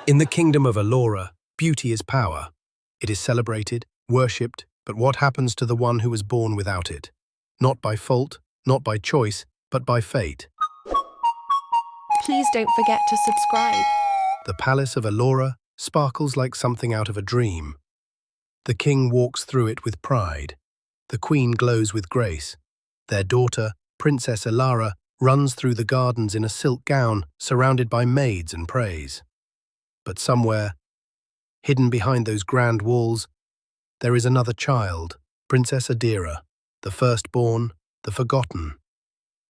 In the kingdom of Elora, beauty is power. It is celebrated, worshipped, but what happens to the one who was born without it? Not by fault, not by choice, but by fate. Please don't forget to subscribe. The palace of Elora sparkles like something out of a dream. The king walks through it with pride. The queen glows with grace. Their daughter, Princess Elara, runs through the gardens in a silk gown, surrounded by maids and praise. But somewhere, hidden behind those grand walls, there is another child, Princess Adira, the firstborn, the forgotten.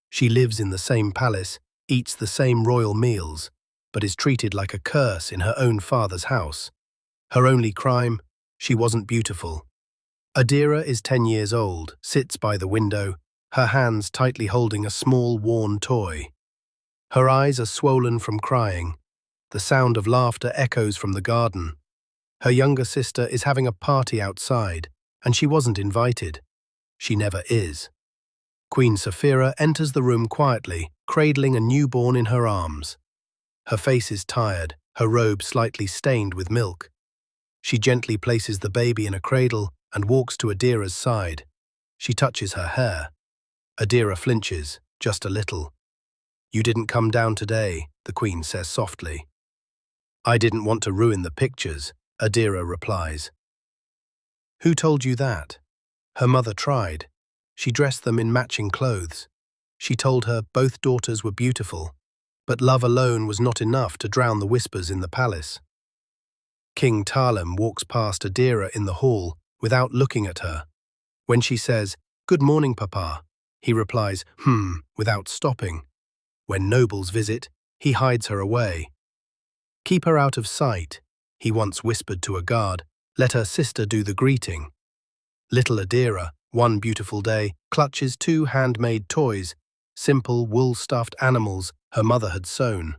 She lives in the same palace, eats the same royal meals, but is treated like a curse in her own father's house. Her only crime, she wasn't beautiful. Adira is 10 years old, sits by the window, her hands tightly holding a small, worn toy. Her eyes are swollen from crying. The sound of laughter echoes from the garden. Her younger sister is having a party outside, and she wasn't invited. She never is. Queen Saphira enters the room quietly, cradling a newborn in her arms. Her face is tired, her robe slightly stained with milk. She gently places the baby in a cradle and walks to Adira's side. She touches her hair. Adira flinches, just a little. "You didn't come down today," the queen says softly. "I didn't want to ruin the pictures," Adira replies. "Who told you that?" Her mother tried. She dressed them in matching clothes. She told her both daughters were beautiful, but love alone was not enough to drown the whispers in the palace. King Talem walks past Adira in the hall without looking at her. When she says, "Good morning, Papa," he replies, without stopping. When nobles visit, he hides her away. "Keep her out of sight," he once whispered to a guard. "Let her sister do the greeting." Little Adira, one beautiful day, clutches 2 handmade toys, simple wool-stuffed animals her mother had sewn.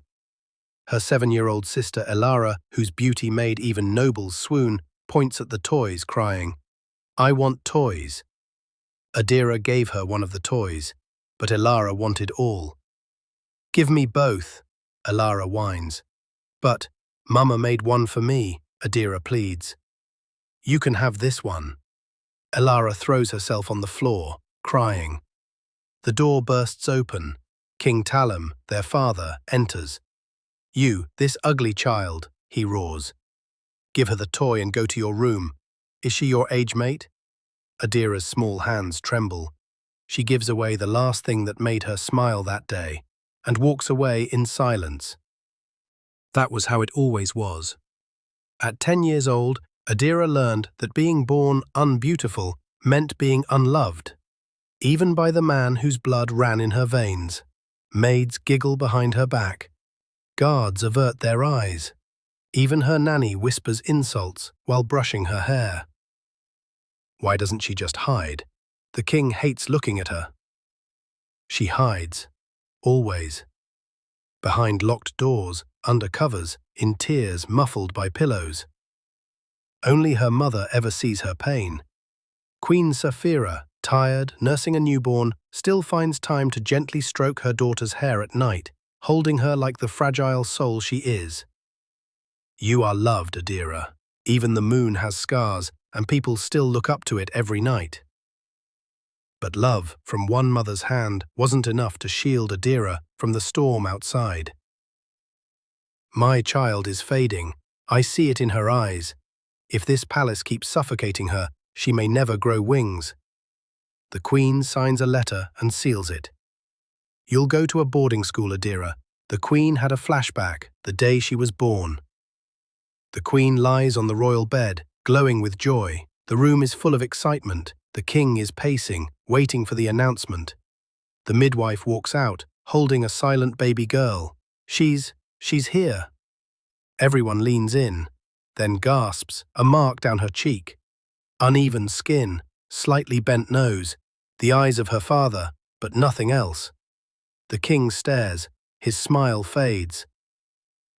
Her 7-year-old sister Elara, whose beauty made even nobles swoon, points at the toys, crying, "I want toys." Adira gave her one of the toys, but Elara wanted all. "Give me both," Elara whines. "But Mama made one for me," Adira pleads. "You can have this one." Elara throws herself on the floor, crying. The door bursts open. King Talem, their father, enters. "You, this ugly child," he roars. "Give her the toy and go to your room. Is she your age mate?" Adira's small hands tremble. She gives away the last thing that made her smile that day, and walks away in silence. That was how it always was. At 10 years old, Adira learned that being born unbeautiful meant being unloved, even by the man whose blood ran in her veins. Maids giggle behind her back. Guards avert their eyes. Even her nanny whispers insults while brushing her hair. Why doesn't she just hide? The king hates looking at her. She hides, always. Behind locked doors, under covers, in tears muffled by pillows. Only her mother ever sees her pain. Queen Saphira, tired, nursing a newborn, still finds time to gently stroke her daughter's hair at night, holding her like the fragile soul she is. You are loved, Adira. Even the moon has scars, and people still look up to it every night. But love from one mother's hand wasn't enough to shield Adira from the storm outside. My child is fading. I see it in her eyes. If this palace keeps suffocating her, she may never grow wings. The queen signs a letter and seals it. You'll go to a boarding school, Adira. The queen had a flashback the day she was born. The queen lies on the royal bed, glowing with joy. The room is full of excitement. The king is pacing, waiting for the announcement. The midwife walks out, holding a silent baby girl. She's here. Everyone leans in, then gasps, a mark down her cheek. Uneven skin, slightly bent nose, the eyes of her father, but nothing else. The king stares, his smile fades.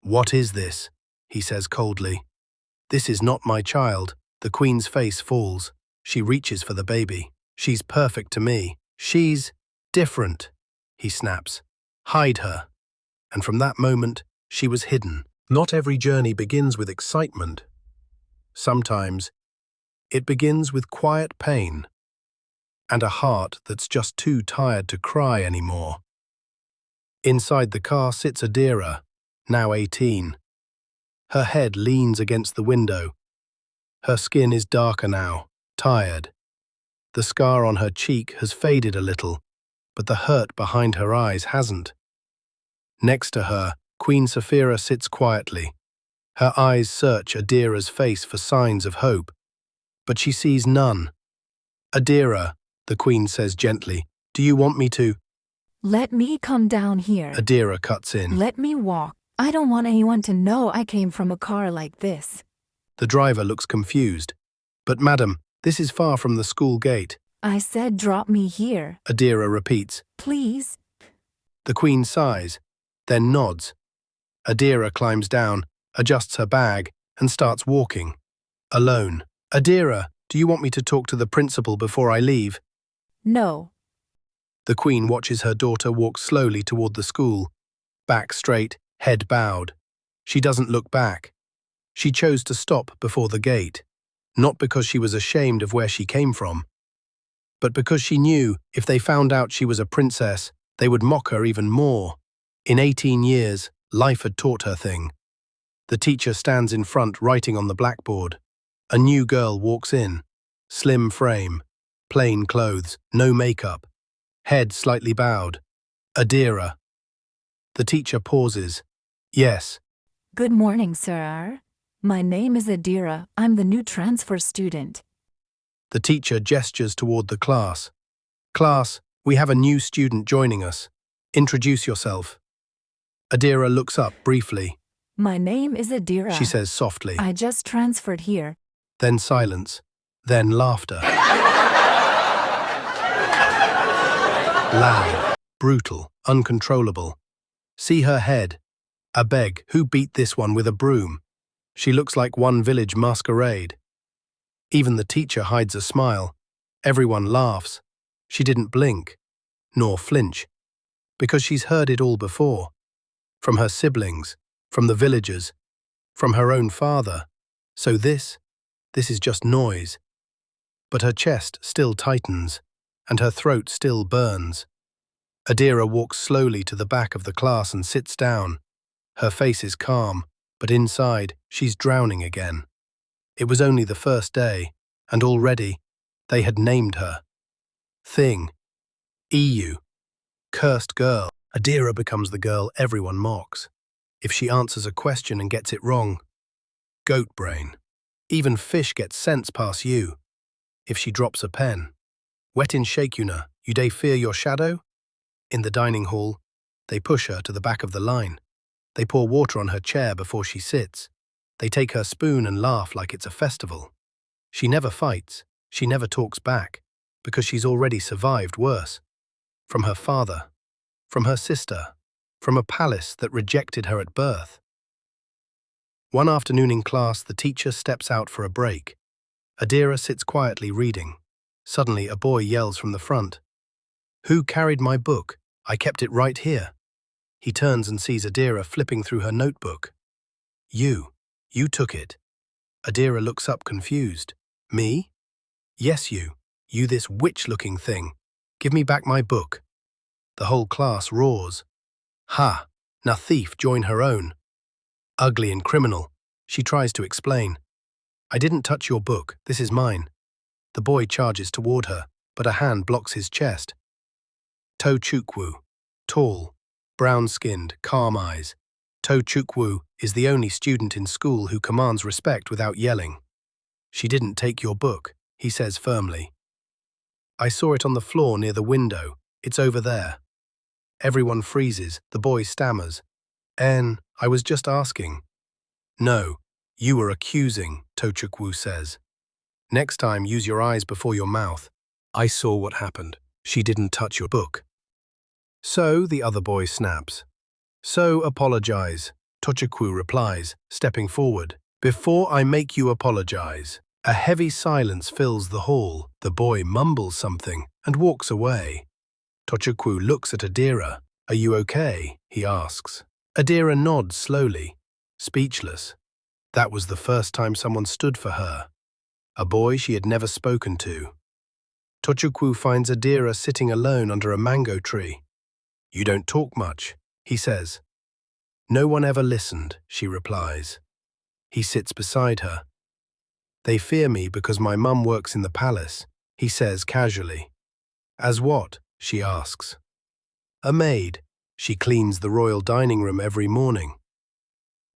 "What is this?" he says coldly. "This is not my child." The queen's face falls. She reaches for the baby. "She's perfect to me. She's different," he snaps. "Hide her." And from that moment, she was hidden, Not every journey begins with excitement. Sometimes it begins with quiet pain and a heart that's just too tired to cry anymore. Inside the car sits Adira, now 18. Her head leans against the window. Her skin is darker now, tired. The scar on her cheek has faded a little, but the hurt behind her eyes hasn't. Next to her, Queen Saphira sits quietly. Her eyes search Adira's face for signs of hope, but she sees none. "Adira," the Queen says gently, "do you want me to—" Let me come down here. Adira cuts in. Let me walk. I don't want anyone to know I came from a car like this. The driver looks confused. "But madam, this is far from the school gate." I said drop me here. Adira repeats. Please. The Queen sighs, then nods. Adira climbs down, adjusts her bag, and starts walking. Alone. "Adira, do you want me to talk to the principal before I leave?" No. The Queen watches her daughter walk slowly toward the school, back straight, head bowed. She doesn't look back. She chose to stop before the gate, not because she was ashamed of where she came from, but because she knew if they found out she was a princess, they would mock her even more. In 18 years, life had taught her thing. The teacher stands in front writing on the blackboard. A new girl walks in. Slim frame, plain clothes, no makeup, head slightly bowed. "Adira." The teacher pauses. "Yes." Good morning, sir. My name is Adira. I'm the new transfer student. The teacher gestures toward the class. "Class, we have a new student joining us. Introduce yourself." Adira looks up briefly. My name is Adira. She says softly. I just transferred here. Then silence. Then laughter. Loud, brutal, uncontrollable. See her head. I beg, who beat this one with a broom? She looks like one village masquerade. Even the teacher hides a smile. Everyone laughs. She didn't blink, nor flinch, because she's heard it all before. From her siblings, from the villagers, from her own father. So this is just noise. But her chest still tightens, and her throat still burns. Adira walks slowly to the back of the class and sits down. Her face is calm, but inside, she's drowning again. It was only the first day, and already, they had named her. Thing. EU. Cursed girl. Adira becomes the girl everyone mocks. If she answers a question and gets it wrong, goat brain. Even fish get sense past you. If she drops a pen, wet in shakuna, you dey fear your shadow? In the dining hall, they push her to the back of the line. They pour water on her chair before she sits. They take her spoon and laugh like it's a festival. She never fights, she never talks back, because she's already survived worse. From her father, from her sister, from a palace that rejected her at birth. One afternoon in class, the teacher steps out for a break. Adira sits quietly reading. Suddenly, a boy yells from the front. "Who carried my book? I kept it right here." He turns and sees Adira flipping through her notebook. You took it." Adira looks up confused. "Me?" "Yes, you this witch-looking thing. Give me back my book." The whole class roars. "Ha! Now thief join her own." Ugly and criminal, she tries to explain. "I didn't touch your book, this is mine." The boy charges toward her, but a hand blocks his chest. To Chukwu, tall, brown-skinned, calm eyes. To Chukwu is the only student in school who commands respect without yelling. "She didn't take your book," he says firmly. "I saw it on the floor near the window. It's over there." Everyone freezes, the boy stammers. I was just asking." "No, you were accusing," To Chukwu says. "Next time, use your eyes before your mouth. I saw what happened. She didn't touch your book." "So," the other boy snaps. "So apologize," To Chukwu replies, stepping forward. "Before I make you apologize." A heavy silence fills the hall. The boy mumbles something and walks away. To Chukwu looks at Adira. "Are you okay?" he asks. Adira nods slowly. speechless. That was the first time someone stood for her, a boy she had never spoken to. Tochukwu finds Adira sitting alone under a mango tree. "You don't talk much," he says. "No one ever listened," she replies. He sits beside her. "They fear me because my mum works in the palace," he says casually. "As what?" she asks. "A maid. She cleans the royal dining room every morning."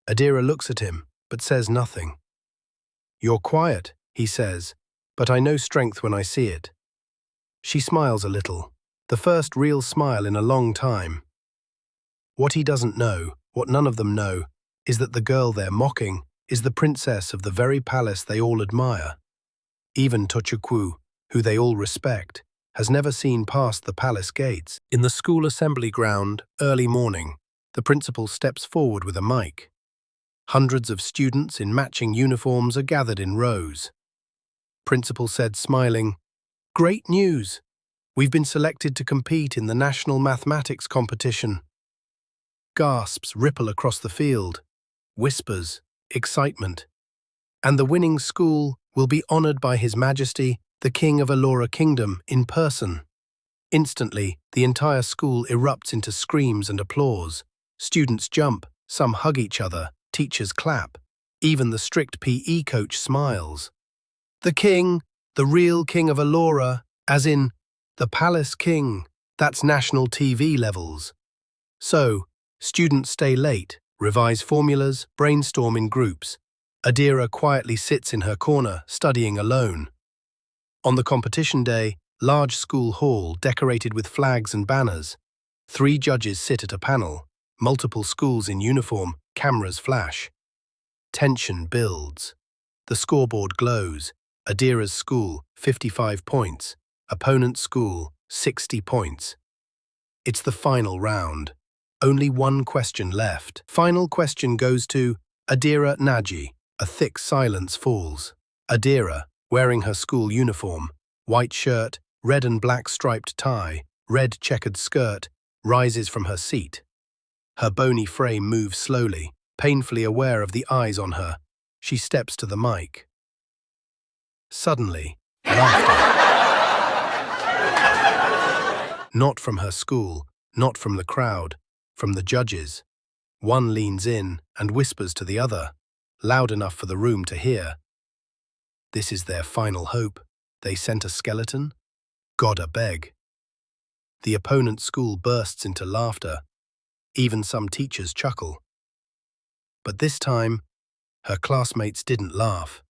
Adira looks at him, but says nothing. "You're quiet," he says, "but I know strength when I see it." She smiles a little, the first real smile in a long time. What he doesn't know, what none of them know, is that the girl they're mocking is the princess of the very palace they all admire. Even Tochukwu, who they all respect, has never seen past the palace gates. In the school assembly ground, early morning, the principal steps forward with a mic. Hundreds of students in matching uniforms are gathered in rows. Principal said, smiling, "Great news! We've been selected to compete in the national mathematics competition." Gasps ripple across the field, whispers, excitement. And the winning school will be honored by His Majesty, the King of Elora Kingdom, in person. Instantly, the entire school erupts into screams and applause. Students jump, some hug each other, teachers clap. Even the strict PE coach smiles. The king, the real King of Elora, as in, the Palace King, that's national TV levels. So, students stay late, revise formulas, brainstorm in groups. Adira quietly sits in her corner, studying alone. On the competition day, large school hall decorated with flags and banners. 3 judges sit at a panel, multiple schools in uniform, cameras flash. Tension builds. The scoreboard glows. Adira's school, 55 points. Opponent's school, 60 points. It's the final round. Only one question left. Final question goes to Adira Naji. A thick silence falls. Adira, wearing her school uniform, white shirt, red and black striped tie, red checkered skirt, rises from her seat. Her bony frame moves slowly, painfully aware of the eyes on her. She steps to the mic. Suddenly, laughter. Not from her school, not from the crowd, from the judges. One leans in and whispers to the other, loud enough for the room to hear. This is their final hope. They sent a skeleton? God a beg. The opponent's school bursts into laughter. Even some teachers chuckle. But this time, her classmates didn't laugh.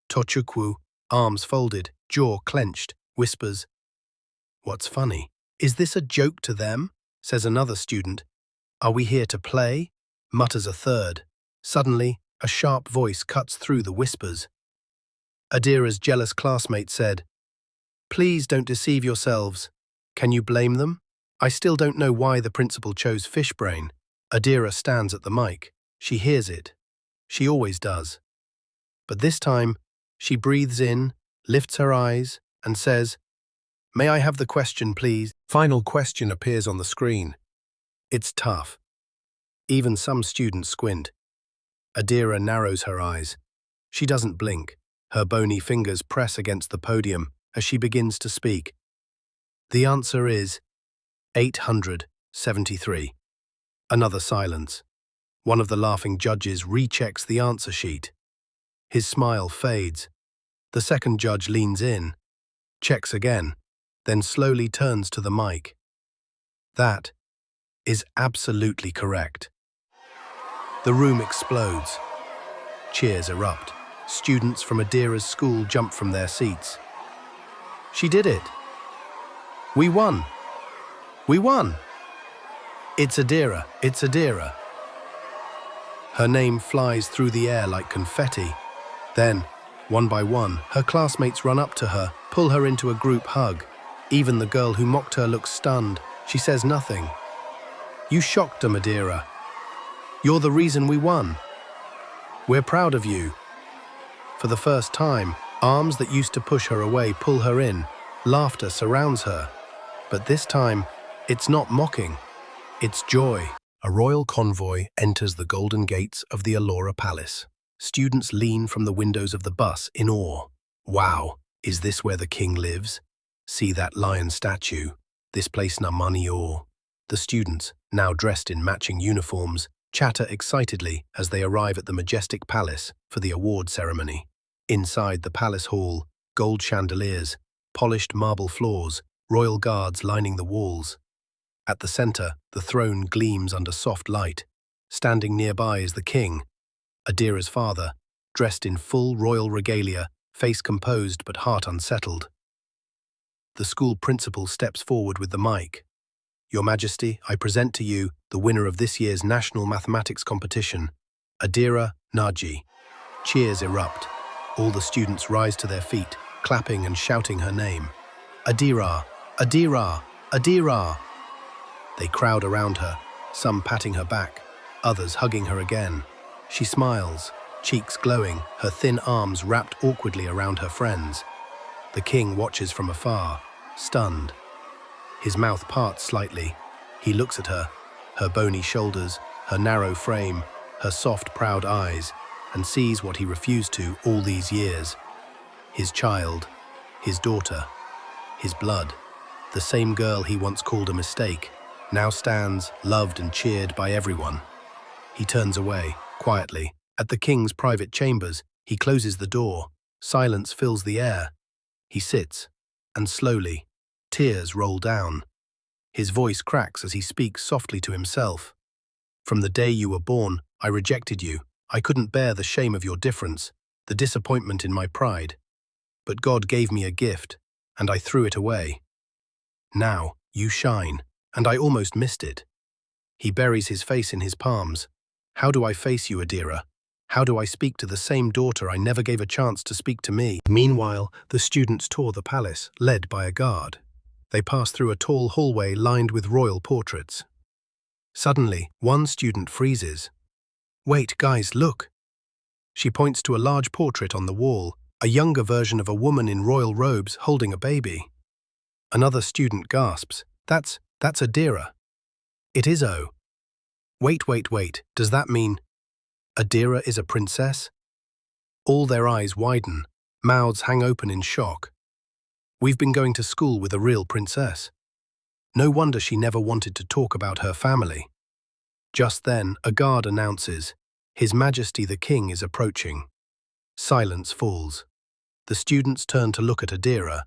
Tochukwu, arms folded, jaw clenched, whispers, "What's funny? Is this a joke to them?" says another student. "Are we here to play?" mutters a third. Suddenly, a sharp voice cuts through the whispers. Adira's jealous classmate said, "Please don't deceive yourselves. Can you blame them? I still don't know why the principal chose Fishbrain." Adira stands at the mic. She hears it. She always does. But this time, she breathes in, lifts her eyes, and says, "May I have the question, please?" Final question appears on the screen. It's tough. Even some students squint. Adira narrows her eyes. She doesn't blink. Her bony fingers press against the podium as she begins to speak. The answer is 873. Another silence. One of the laughing judges rechecks the answer sheet. His smile fades. The second judge leans in, checks again, then slowly turns to the mic. That is absolutely correct. The room explodes. Cheers erupt. Students from Adira's school jump from their seats. She did it. We won. We won. It's Adira. It's Adira. Her name flies through the air like confetti. Then, one by one, her classmates run up to her, pull her into a group hug. Even the girl who mocked her looks stunned. She says nothing. "You shocked them, Adira. You're the reason we won. We're proud of you." For the first time, arms that used to push her away pull her in. Laughter surrounds her. But this time, it's not mocking. It's joy. A royal convoy enters the golden gates of the Allura Palace. Students lean from the windows of the bus in awe. Wow, is this where the king lives? See that lion statue? This place na money or. The students, now dressed in matching uniforms, chatter excitedly as they arrive at the majestic palace for the award ceremony. Inside the palace hall, gold chandeliers, polished marble floors, royal guards lining the walls. At the center, the throne gleams under soft light. Standing nearby is the king, Adira's father, dressed in full royal regalia, face composed but heart unsettled. The school principal steps forward with the mic. Your Majesty, I present to you the winner of this year's National Mathematics Competition, Adira Naji. Cheers erupt. All the students rise to their feet, clapping and shouting her name. Adira! Adira! Adira! They crowd around her, some patting her back, others hugging her again. She smiles, cheeks glowing, her thin arms wrapped awkwardly around her friends. The king watches from afar, stunned. His mouth parts slightly. He looks at her, her bony shoulders, her narrow frame, her soft, proud eyes, and sees what he refused to all these years. His child, his daughter, his blood, the same girl he once called a mistake, now stands, loved and cheered by everyone. He turns away, quietly. At the king's private chambers, he closes the door. Silence fills the air. He sits, and slowly, tears roll down. His voice cracks as he speaks softly to himself. From the day you were born, I rejected you. I couldn't bear the shame of your difference, the disappointment in my pride. But God gave me a gift, and I threw it away. Now, you shine, and I almost missed it. He buries his face in his palms. How do I face you, Adira? How do I speak to the same daughter I never gave a chance to speak to me? Meanwhile, the students tour the palace, led by a guard. They pass through a tall hallway lined with royal portraits. Suddenly, one student freezes. Wait, guys, look! She points to a large portrait on the wall, a younger version of a woman in royal robes holding a baby. Another student gasps. That's Adira. It is O. Wait, does that mean Adira is a princess? All their eyes widen, mouths hang open in shock. We've been going to school with a real princess. No wonder she never wanted to talk about her family. Just then, a guard announces, His Majesty the King is approaching. Silence falls. The students turn to look at Adira,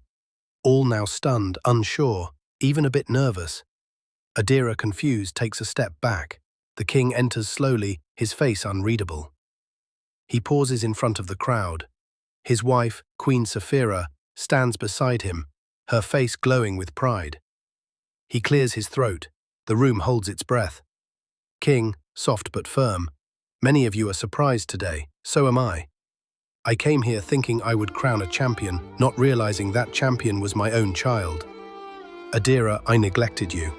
all now stunned, unsure, even a bit nervous. Adira, confused, takes a step back. The king enters slowly, his face unreadable. He pauses in front of the crowd. His wife, Queen Saphira, stands beside him, her face glowing with pride. He clears his throat. The room holds its breath. King, soft but firm, many of you are surprised today, so am I. I came here thinking I would crown a champion, not realizing that champion was my own child. Adira, I neglected you.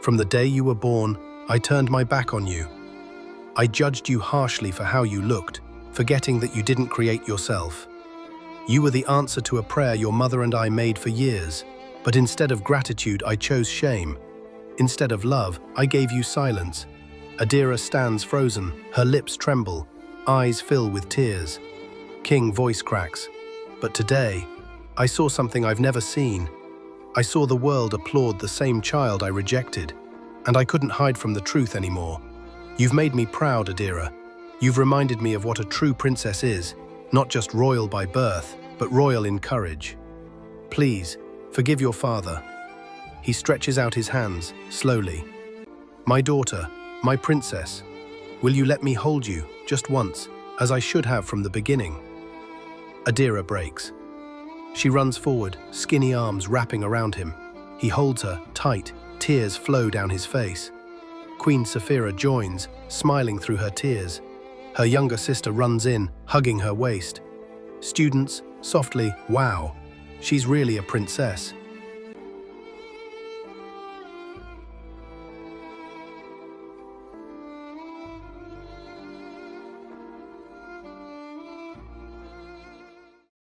From the day you were born, I turned my back on you. I judged you harshly for how you looked, forgetting that you didn't create yourself. You were the answer to a prayer your mother and I made for years, but instead of gratitude, I chose shame. Instead of love, I gave you silence. Adira stands frozen, her lips tremble, eyes fill with tears. King voice cracks. But today, I saw something I've never seen. I saw the world applaud the same child I rejected, and I couldn't hide from the truth anymore. You've made me proud, Adira. You've reminded me of what a true princess is, not just royal by birth, but royal in courage. Please, forgive your father. He stretches out his hands, slowly. My daughter, my princess, will you let me hold you, just once, as I should have from the beginning? Adira breaks. She runs forward, skinny arms wrapping around him. He holds her, tight, tears flow down his face. Queen Saphira joins, smiling through her tears. Her younger sister runs in, hugging her waist. Students, softly, wow, she's really a princess.